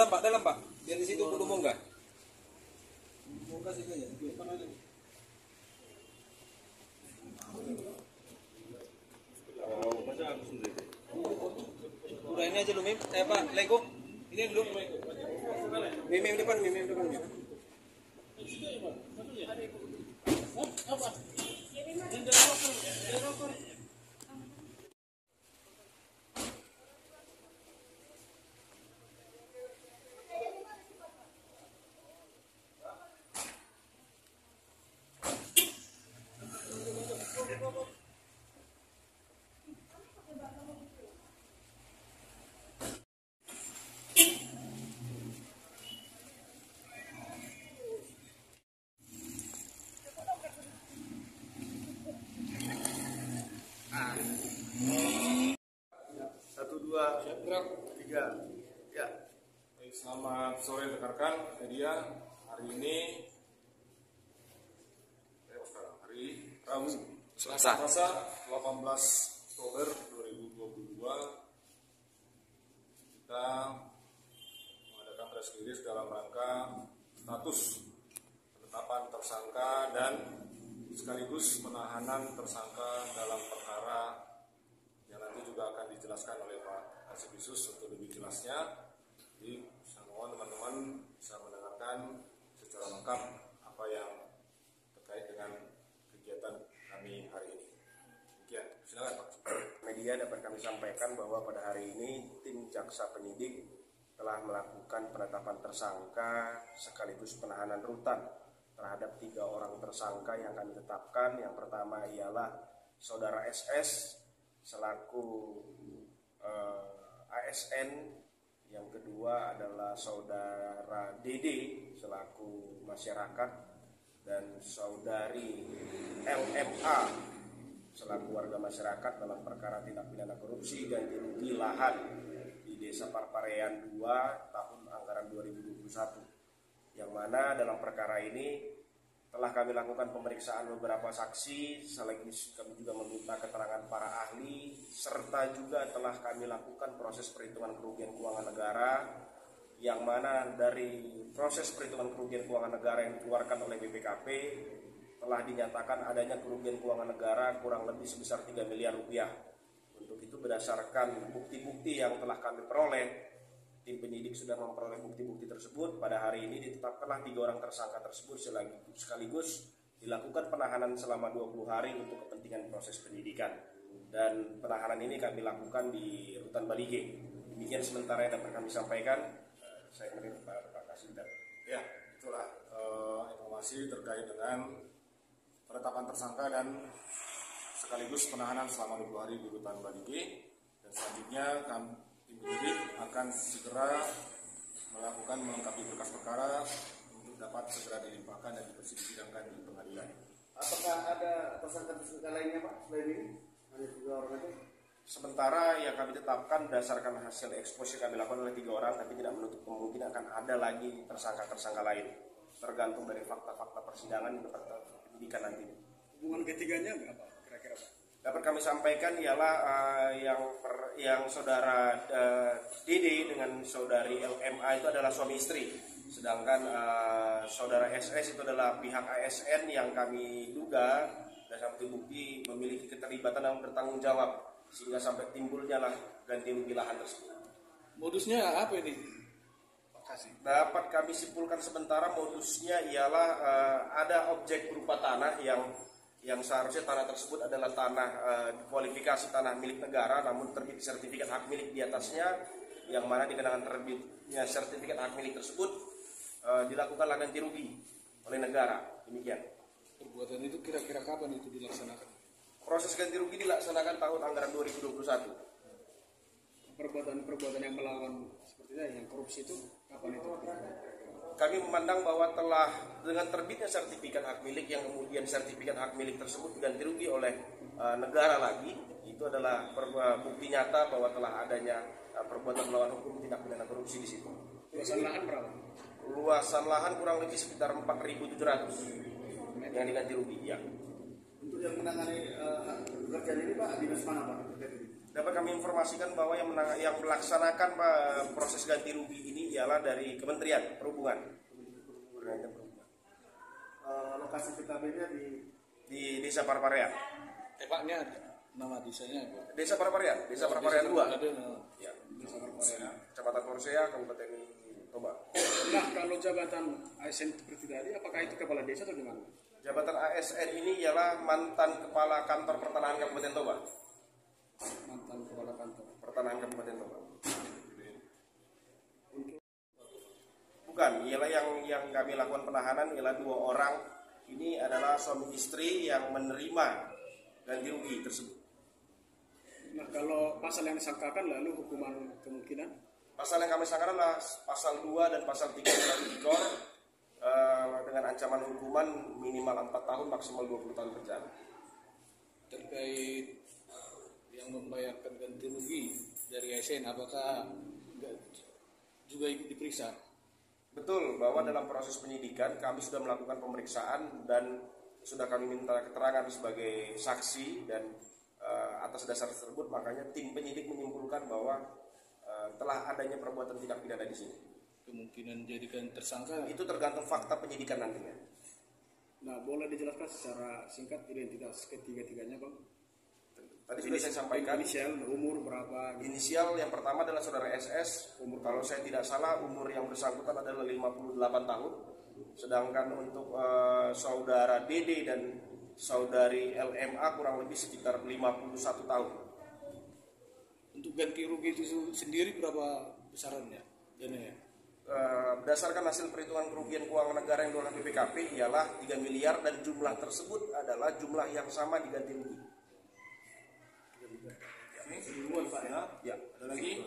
dalam Pak. Biar di situ dulu munggah. Munggah situ ya. Udah ini aja lu Mim. Pak, Lego. Ini dulu. Mim depan, Mim depan. Tiga. Ya. Baik, selamat sore rekan-rekan media. Hari ini hari Rabu, Selasa 18 Oktober 2022. Kita mengadakan press release dalam rangka status penetapan tersangka dan sekaligus penahanan tersangka dalam perkara yang nanti juga akan dijelaskan oleh Pak Kasubdisus untuk lebih jelasnya. Jadi saya mohon teman-teman bisa mendengarkan secara lengkap apa yang terkait dengan kegiatan kami hari ini. Demikian, silakan Pak. Media dapat kami sampaikan bahwa pada hari ini tim jaksa penyidik telah melakukan penetapan tersangka sekaligus penahanan rutan terhadap 3 orang tersangka yang kami tetapkan. Yang pertama ialah saudara SS selaku ASN, yang kedua adalah saudara DD selaku masyarakat, dan saudari LMA selaku warga masyarakat dalam perkara tindak pidana korupsi ganti rugi lahan di Desa Parparean 2 tahun anggaran 2021, yang mana dalam perkara ini telah kami lakukan pemeriksaan beberapa saksi, sekaligus kami juga meminta keterangan para ahli, serta juga telah kami lakukan proses perhitungan kerugian keuangan negara, yang mana dari proses perhitungan kerugian keuangan negara yang dikeluarkan oleh BPKP telah dinyatakan adanya kerugian keuangan negara kurang lebih sebesar 3 miliar rupiah. Untuk itu berdasarkan bukti-bukti yang telah kami peroleh, tim penyidik sudah memperoleh bukti-bukti tersebut. Pada hari ini ditetapkanlah 3 orang tersangka tersebut sekaligus dilakukan penahanan selama 20 hari untuk kepentingan proses penyidikan. Dan penahanan ini kami lakukan di Rutan Balige. Demikian sementara yang dapat kami sampaikan. Saya menerima Pak Kasubdar. Ya, itulah informasi terkait dengan penetapan tersangka dan sekaligus penahanan selama 20 hari di Rutan Balige. Dan selanjutnya kami tim penyidik akan segera melakukan melengkapi berkas perkara untuk dapat segera dilimpahkan dan dipersidangkan di pengadilan. Apakah ada tersangka lainnya Pak selain ini? Hanya 3 orang itu? Sementara yang kami tetapkan berdasarkan hasil ekspos yang kami lakukan oleh 3 orang, tapi tidak menutup kemungkinan akan ada lagi tersangka-tersangka lain, tergantung dari fakta-fakta persidangan dan fakta penyidikan nanti. Hubungan ketiganya apa kira-kira Pak? Dapat kami sampaikan ialah yang saudara DD dengan saudari LMA itu adalah suami istri, sedangkan saudara SS itu adalah pihak ASN yang kami duga dan bukti memiliki keterlibatan dan bertanggung jawab sehingga sampai timbulnya lah ganti rugi lahan tersebut. Modusnya apa ini? Dapat kami simpulkan sementara modusnya ialah ada objek berupa tanah yang seharusnya tanah tersebut adalah tanah kualifikasi tanah milik negara, namun terbit sertifikat hak milik di atasnya, yang mana dikenakan terbitnya sertifikat hak milik tersebut dilakukanlah ganti rugi oleh negara. Demikian. Perbuatan itu kira-kira kapan itu dilaksanakan? Proses ganti rugi dilaksanakan tahun anggaran 2021. Perbuatan yang melawan seperti itu, yang korupsi itu kapan itu? Kami memandang bahwa telah dengan terbitnya sertifikat hak milik yang kemudian sertifikat hak milik tersebut diganti rugi oleh negara lagi, itu adalah bukti nyata bahwa telah adanya perbuatan melawan hukum tindak pidana korupsi di situ. Luasan lahan berapa? Luasan lahan kurang lebih sekitar 4.700 yang diganti rugi. Ya. Untuk yang menangani pekerjaan ini Pak, dinas mana Pak? Dapat kami informasikan bahwa yang melaksanakan proses ganti rugi ini ialah dari Kementerian Perhubungan. Lokasi TKB-nya di Desa Parparean. Pak, ini nama desanya apa? Desa Parparean, Desa Parparean 2. Ada Ya, Kecamatan Porsea, Kabupaten Toba. Nah, kalau jabatan ASN seperti tadi, apakah itu kepala desa atau gimana? Jabatan ASN ini ialah mantan kepala kantor pertanahan Kabupaten Toba. Mantan kepala kantor. Pertanahan Kabupaten Toba. Bukan, ialah yang kami lakukan penahanan ialah 2 orang. Ini adalah suami istri yang menerima ganti rugi tersebut. Nah, kalau pasal yang disangkakan lalu hukuman kemungkinan? Pasal yang kami sangkakan adalah pasal 2 dan pasal 3 Tipikor dengan ancaman hukuman minimal 4 tahun maksimal 20 tahun penjara. terkait yang membayarkan ganti rugi dari ASN, apakah juga ikut diperiksa? Betul, bahwa dalam proses penyidikan kami sudah melakukan pemeriksaan dan sudah kami minta keterangan sebagai saksi dan atas dasar tersebut makanya tim penyidik menyimpulkan bahwa telah adanya perbuatan tindak pidana di sini. Kemungkinan jadikan tersangka Itu tergantung fakta penyidikan nantinya. Nah, boleh dijelaskan secara singkat identitas ketiga-tiganya, Bang? Tadi sudah saya sampaikan. Inisial, umur berapa? Inisial yang pertama adalah saudara SS, umur kalau saya tidak salah umur yang bersangkutan adalah 58 tahun. Sedangkan untuk saudara DD dan saudari LMA kurang lebih sekitar 51 tahun. untuk ganti rugi itu sendiri berapa besarannya dananya? Berdasarkan hasil perhitungan kerugian keuangan negara yang dilakukan BPKP ialah 3 miliar dan jumlah tersebut adalah jumlah yang sama diganti rugi. Duluan, Pak, ya? Ya. Ada lagi?